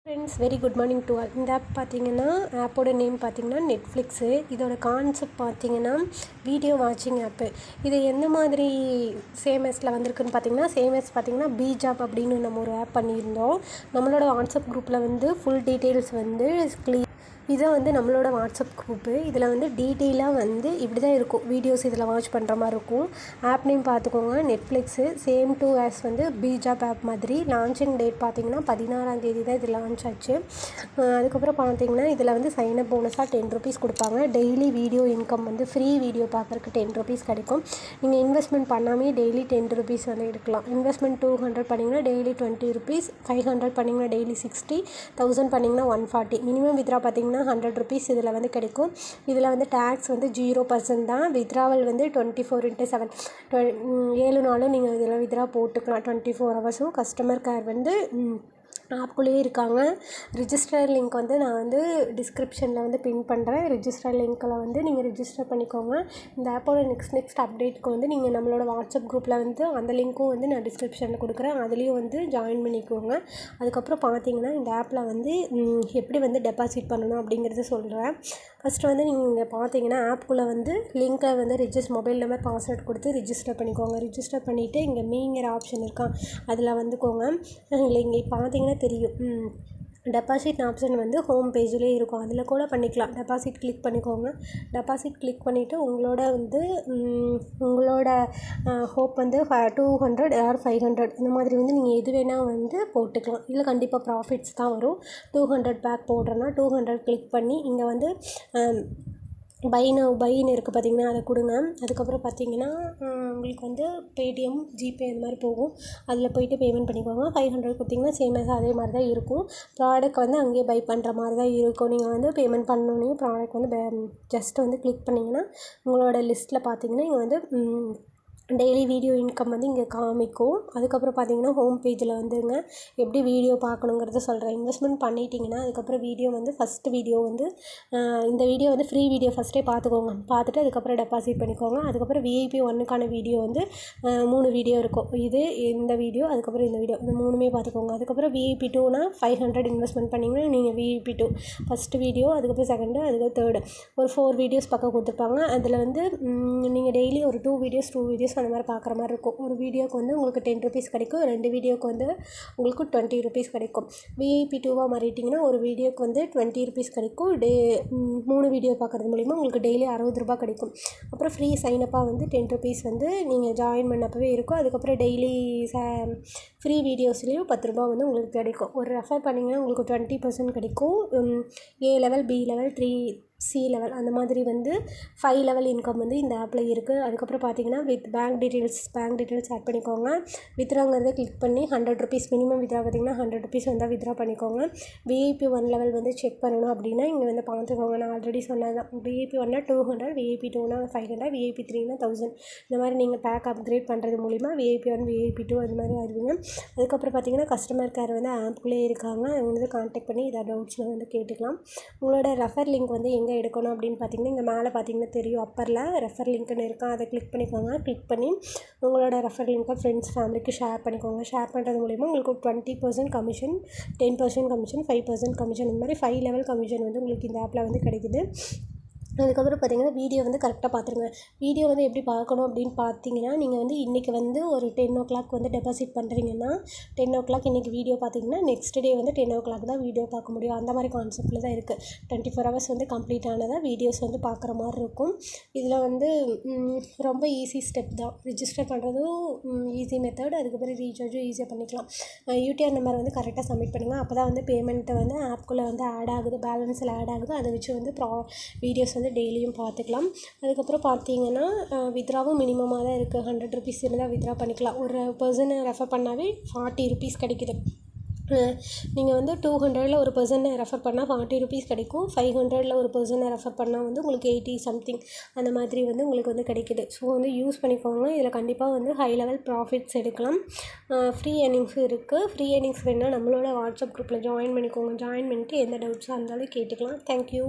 Friends, very good morning to all. இந்த app பார்த்தீங்கன்னா, ஆப்போட நேம் பார்த்தீங்கன்னா நெட்ஃப்ளிக்ஸு. இதோட கான்செப்ட் பார்த்தீங்கன்னா வீடியோ வாட்சிங் ஆப்பு. இது எந்த மாதிரி சேமஸில் வந்திருக்குன்னு பார்த்தீங்கன்னா, சேமஸ் பார்த்தீங்கன்னா பீஜாப் அப்படின்னு நம்ம ஒரு ஆப் பண்ணியிருந்தோம். நம்மளோட வாட்ஸ்அப் குரூப்பில் வந்து ஃபுல் டீட்டெயில்ஸ் வந்து இதை வந்து நம்மளோட வாட்ஸ்அப் குரூப்பு. இதில் வந்து டீட்டெயிலாக வந்து இப்படி தான் இருக்கும். வீடியோஸ் இதில் வாட்ச் பண்ணுற மாதிரி இருக்கும். ஆப் நேம் பார்த்துக்கோங்க, நெட்ஃப்ளிக்ஸு. சேம் டு ஆஸ் வந்து பீஜாப் ஆப் மாதிரி. லான்ச்சிங் டேட் பார்த்தீங்கன்னா 16ஆம் தேதி தான் இது லான்ச் ஆச்சு. அதுக்கப்புறம் பார்த்தீங்கன்னா இதில் வந்து சைனப் போனஸாக ₹10 கொடுப்பாங்க. டெய்லி வீடியோ இன்கம் வந்து ஃப்ரீ வீடியோ பார்க்குறக்கு ₹10 கிடைக்கும். நீங்கள் இன்வெஸ்ட்மெண்ட் பண்ணாமே டெய்லி ₹10 வந்து எடுக்கலாம். இன்வெஸ்ட்மெண்ட் 200 பண்ணிங்கன்னா டெய்லி ₹20, 500 பண்ணிங்கன்னா டெய்லி 60, 1000 பண்ணிங்கன்னா 140. மினிமம் வித்ரா பார்த்தீங்கன்னா ₹100 இதில் வந்து கிடைக்கும். இதில் வந்து டேக்ஸ் வந்து 0% தான். வித்ராவல் வந்து 24/7 7 நாளும் நீங்கள் இதில் வித்ரா போட்டுக்கலாம். 24 ஹவர்ஸும். கஸ்டமர் கேர் வந்து ஆப்குள்ளேயே இருக்காங்க. ரிஜிஸ்டர் லிங்க் வந்து நான் வந்து டிஸ்கிரிப்ஷனில் வந்து பின் பண்ணுறேன். ரிஜிஸ்டர் லிங்க்கில் வந்து நீங்கள் ரிஜிஸ்டர் பண்ணிக்கோங்க. இந்த ஆப்போட நெக்ஸ்ட் அப்டேட்டுக்கு வந்து நீங்கள் நம்மளோட வாட்ஸ்அப் குரூப்பில் வந்து அந்த லிங்க்கும் வந்து நான் டிஸ்கிரிப்ஷனில் கொடுக்குறேன். அதுலேயும் வந்து ஜாயின் பண்ணிக்கோங்க. அதுக்கப்புறம் பார்த்தீங்கன்னா இந்த ஆப்பில் வந்து எப்படி வந்து டெபாசிட் பண்ணணும் அப்படிங்கிறத சொல்கிறேன். ஃபஸ்ட்டு வந்து நீங்கள் பார்த்தீங்கன்னா ஆப்குள்ளே வந்து லிங்க்கை வந்து மொபைல் நம்பர் பாஸ்வேர்ட் கொடுத்து ரிஜிஸ்டர் பண்ணிக்கோங்க. ரிஜிஸ்டர் பண்ணிவிட்டு இங்கே மீங்கிற ஆப்ஷன் இருக்கா அதில் வந்துக்கோங்க. இல்லை இங்கே பார்த்தீங்கன்னா தெரியும், டெபாசிட் ஆப்ஷன் வந்து ஹோம் பேஜ்லேயே இருக்கும். அதில் கூட பண்ணிக்கலாம். டெபாசிட் கிளிக் பண்ணிக்கோங்க. டெபாசிட் கிளிக் பண்ணிவிட்டு உங்களோட ஹோப் வந்து 200 ஆர் 500 இந்த மாதிரி வந்து நீங்கள் எது வேணால் வந்து போட்டுக்கலாம். இதில் கண்டிப்பாக ப்ராஃபிட்ஸ் தான் வரும். 200 பேக் போடுறேன்னா 200 கிளிக் பண்ணி இங்கே வந்து பைன்னு இருக்குது பார்த்தீங்கன்னா, அதை கொடுங்க. அதுக்கப்புறம் பார்த்தீங்கன்னா உங்களுக்கு வந்து பேடிஎம், ஜிபே இந்த மாதிரி போகும். அதில் போய்ட்டு பேமெண்ட் பண்ணிக்கோங்க. 500 கொடுத்தீங்கன்னா சேம் அதே மாதிரி தான் இருக்கும். ப்ராடக்ட் வந்து அங்கேயே பை பண்ணுற மாதிரி தான் இருக்கும். நீங்கள் வந்து பேமெண்ட் பண்ணோன்னே ப்ராடக்ட் வந்து ஜஸ்ட் வந்து கிளிக் பண்ணிங்கன்னா உங்களோட லிஸ்ட்டில் பார்த்தீங்கன்னா இங்கே வந்து டெய்லி வீடியோ இன்கம் வந்து இங்கே காமிக்கும். அதுக்கப்புறம் பார்த்தீங்கன்னா ஹோம் பேஜில் வந்துங்க எப்படி வீடியோ பார்க்கணுங்கிறத சொல்கிறேன். இன்வெஸ்ட்மெண்ட் பண்ணிட்டீங்கன்னா அதுக்கப்புறம் வீடியோ வந்து ஃபஸ்ட்டு வீடியோ வந்து இந்த வீடியோ வந்து ஃப்ரீ வீடியோ ஃபஸ்ட்டே பார்த்துக்கோங்க. பார்த்துட்டு அதுக்கப்புறம் டெபாசிட் பண்ணிக்கோங்க. அதுக்கப்புறம் விஐபி 1க்கான வீடியோ வந்து 3 வீடியோ இருக்கும். இந்த வீடியோ, அதுக்கப்புறம் இந்த வீடியோ, இந்த 3மே பார்த்துக்கோங்க. அதுக்கப்புறம் விஐபி 2னா 500 இன்வெஸ்ட்மெண்ட் பண்ணிங்கன்னா நீங்கள் விஐபி 2 ஃபஸ்ட்டு வீடியோ, அதுக்கப்புறம் செகண்டு, அதுக்கப்புறம் தேர்டு ஒரு 4 வீடியோஸ் பக்கம் கொடுத்துருப்பாங்க. அதில் வந்து நீங்கள் டெய்லி ஒரு 2 வீடியோஸ் அந்த மாதிரி பார்க்குற மாதிரி இருக்கும். ஒரு வீடியோக்கு வந்து உங்களுக்கு ₹10 கிடைக்கும். 2 வீடியோக்கு வந்து உங்களுக்கு ₹20 கிடைக்கும். விஐபி 2வாக மாறிட்டிங்கன்னா ஒரு வீடியோக்கு வந்து ₹20 கிடைக்கும். 3 வீடியோ பார்க்குறது மூலிமா உங்களுக்கு டெய்லி ₹60 கிடைக்கும். அப்புறம் ஃப்ரீ சைனப்பாக வந்து ₹10 வந்து நீங்கள் ஜாயின் பண்ணப்பவே இருக்கும். அதுக்கப்புறம் டெய்லி ஃப்ரீ வீடியோஸ்லேயும் ₹10 வந்து உங்களுக்கு கிடைக்கும். ஒரு ரெஃபர் பண்ணிங்கன்னா உங்களுக்கு 20% கிடைக்கும். A level, B level, 3C level அந்த மாதிரி வந்து 5 லெவல் இன்கம் வந்து இந்த ஆப்பில் இருக்குது. அதுக்கப்புறம் பார்த்தீங்கன்னா வித் பேங்க் டீட்டெயில்ஸ் ஆட் பண்ணிக்கோங்க. வித்ராங்கிறத கிளிக் பண்ணி ₹100 மினிமம் வித்ரா பார்த்தீங்கன்னா ₹100 வந்தால் வித்ரா பண்ணிக்கோங்க. விஐபி 1 லெவல் வந்து செக் பண்ணணும் அப்படின்னா இங்கே வந்து பார்த்துக்கோங்க. நான் ஆல்ரெடி சொன்னது தான். விஐபி 1னா 200, விஐபி 2னா 500, விஐபி 3னா 1000. இந்த மாதிரி நீங்கள் பேக் அப்கிரேட் பண்ணுறது மூலிமா விஐபி 1, விஐபி 2 அது மாதிரி ஆயிடுவீங்க. அதுக்கப்புறம் பார்த்தீங்கன்னா கஸ்டமர் கேர் வந்து ஆப்குள்ளே இருக்காங்க. அவங்க வந்து கான்டாக்ட் பண்ணி ஏதாவது டவுட்ஸ்னால் வந்து கேட்டுக்கலாம். உங்களோட ரெஃபர் லிங்க் வந்து எங்கே எடுக்கணும் அப்படின்னு பார்த்தீங்கன்னா இங்கே மேலே பார்த்தீங்கன்னா தெரியும், அப்பரில் ரெஃபர் லிங்க்னு இருக்கா, அதை கிளிக் பண்ணிக்கோங்க. கிளிக் பண்ணி உங்களோட ரெஃபர் லிங்க்கை ஃப்ரெண்ட்ஸ், ஃபேமிலிக்கு ஷேர் பண்ணிக்கோங்க. ஷேர் பண்ணுறது மூலிமா உங்களுக்கு 20% கமிஷன், 10% கமிஷன், 5% கமிஷன், இந்த மாதிரி 5 லெவல் கமிஷன் வந்து உங்களுக்கு இந்த ஆப்பில் வந்து கிடைக்குது. அதுக்கப்புறம் பார்த்தீங்கன்னா வீடியோ வந்து கரெக்டாக பார்த்துருங்க. வீடியோ வந்து எப்படி பார்க்கணும் அப்படின்னு பார்த்தீங்கன்னா நீங்கள் வந்து இன்றைக்கி வந்து ஒரு 10 o'clock வந்து டெபாசிட் பண்ணுறீங்கன்னா 10 o'clock இன்றைக்கி வீடியோ பார்த்தீங்கன்னா நெக்ஸ்ட் டே வந்து 10 o'clock தான் வீடியோ பார்க்க முடியும். அந்த மாதிரி கான்செப்டில் தான் இருக்குது. 24 hours வந்து கம்ப்ளீட் ஆனதாக வீடியோஸ் வந்து பார்க்குற மாதிரி இருக்கும். இதில் வந்து ரொம்ப ஈஸி ஸ்டெப் தான். ரிஜிஸ்டர் பண்ணுறதும் ஈஸி மெத்தட். அதுக்கப்புறம் ரீசார்ஜும் ஈஸியாக பண்ணிக்கலாம். யூடிஆர் நம்பர் வந்து கரெக்டாக சப்மிட் பண்ணுங்கள். அப்போ தான் வந்து பேமெண்ட்டை வந்து ஆப்குள்ளே வந்து ஆட் ஆகுது, பேலன்ஸில் ஆட் ஆகுது. அதை வச்சு வந்து வீடியோஸ் வந்து டெய்லியும் பார்த்துக்கலாம். அதுக்கப்புறம் பார்த்தீங்கன்னா வித்ராவும் மினிமமாக தான் இருக்குது. ₹100 இருந்தால் வித்ரா பண்ணிக்கலாம். ஒரு பர்சனை ரெஃபர் பண்ணாவே ₹40 கிடைக்குது. நீங்கள் வந்து 200ல் ஒரு பர்சனை ரெஃபர் பண்ணால் ₹40 கிடைக்கும். 500ல் ஒரு பர்சனை ரெஃபர் பண்ணால் வந்து உங்களுக்கு 80 சம்திங் அந்த மாதிரி வந்து உங்களுக்கு வந்து கிடைக்குது. ஸோ வந்து யூஸ் பண்ணிக்கோங்க. இதில் கண்டிப்பாக வந்து ஹை லெவல் ப்ராஃபிட்ஸ் எடுக்கலாம். ஃப்ரீ ஏர்னிங்ஸும் இருக்குது. ஃப்ரீ ஏர்னிங்ஸ் வேணுன்னா நம்மளோட வாட்ஸ்அப் குரூப்பில் ஜாயின் பண்ணிக்கோங்க. ஜாயின் பண்ணிவிட்டு எந்த டவுட்ஸாக இருந்தாலும் கேட்டுக்கலாம். தேங்க்யூ.